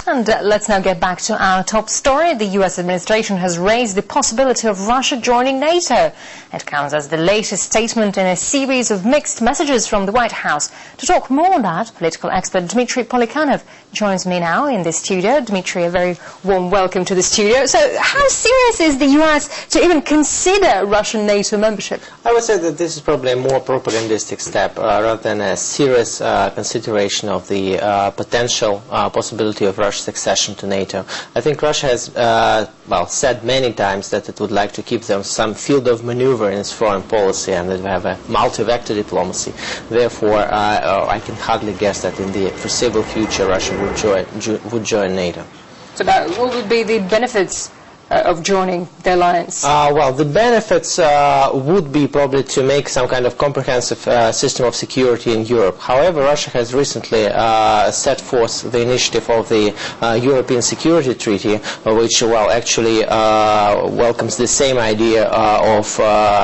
And let's now get back to our top story. The U.S. administration has raised the possibility of Russia joining NATO. It comes as the latest statement in a series of mixed messages from the White House. To talk more on that, political expert Dmitry Polikhanov joins me now in the studio. Dmitry, a very warm welcome to the studio. So how serious is the U.S. to even consider Russian NATO membership? I would say that this is probably a more propagandistic step rather than a serious consideration of the potential possibility of Russia's accession to NATO. I think Russia has said many times that it would like to keep them some field of maneuver in its foreign policy and that we have a multi-vector diplomacy. Therefore, I can hardly guess that in the foreseeable future Russia would join NATO. So what would be the benefits of joining the alliance? Well, the benefits would be probably to make some kind of comprehensive system of security in Europe. However, Russia has recently set forth the initiative of the European Security Treaty, which actually welcomes the same idea of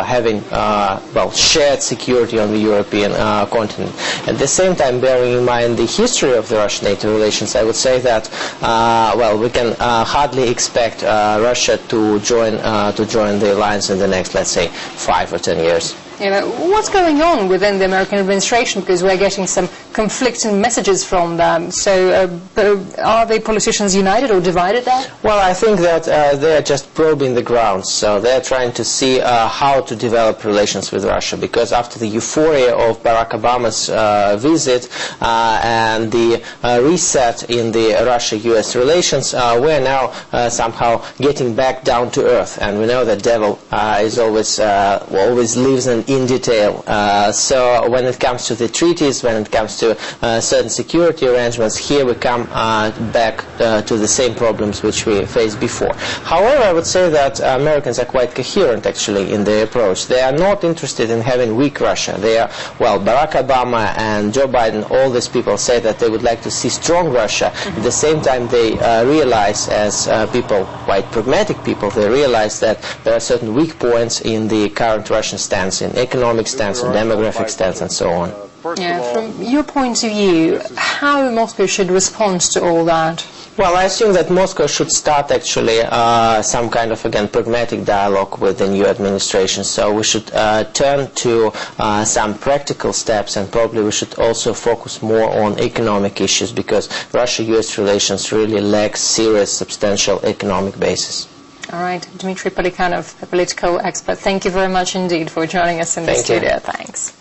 having shared security on the European continent. At the same time, bearing in mind the history of the Russian-NATO relations, I would say that we can hardly expect Russia to join the alliance in the next, let's say, 5 or 10 years. Yeah, what's going on within the American administration? Because we're getting some conflicting messages from them. So are the politicians united or divided there? Well, I think that they're just probing the ground. So they're trying to see how to develop relations with Russia. Because after the euphoria of Barack Obama's visit and the reset in the Russia-US relations, we're now somehow getting back down to earth. And we know that devil is always lives in detail. So when it comes to the treaties, when it comes to certain security arrangements, here we come back to the same problems which we faced before. However, I would say that Americans are quite coherent actually in their approach. They are not interested in having weak Russia. They are, Barack Obama and Joe Biden, all these people say that they would like to see strong Russia. At the same time, they realize, as people, quite pragmatic people, they realize that there are certain weak points in the current Russian stance, in economic stance, in demographic stance, and so on. Yeah, from your point of view, how Moscow should respond to all that? Well, I assume that Moscow should start actually some kind of, again, pragmatic dialogue with the new administration. So we should turn to some practical steps, and probably we should also focus more on economic issues, because Russia-US relations really lack serious, substantial economic basis. All right, Dmitry Polikhanov, a political expert, thank you very much indeed for joining us in the studio. Thanks.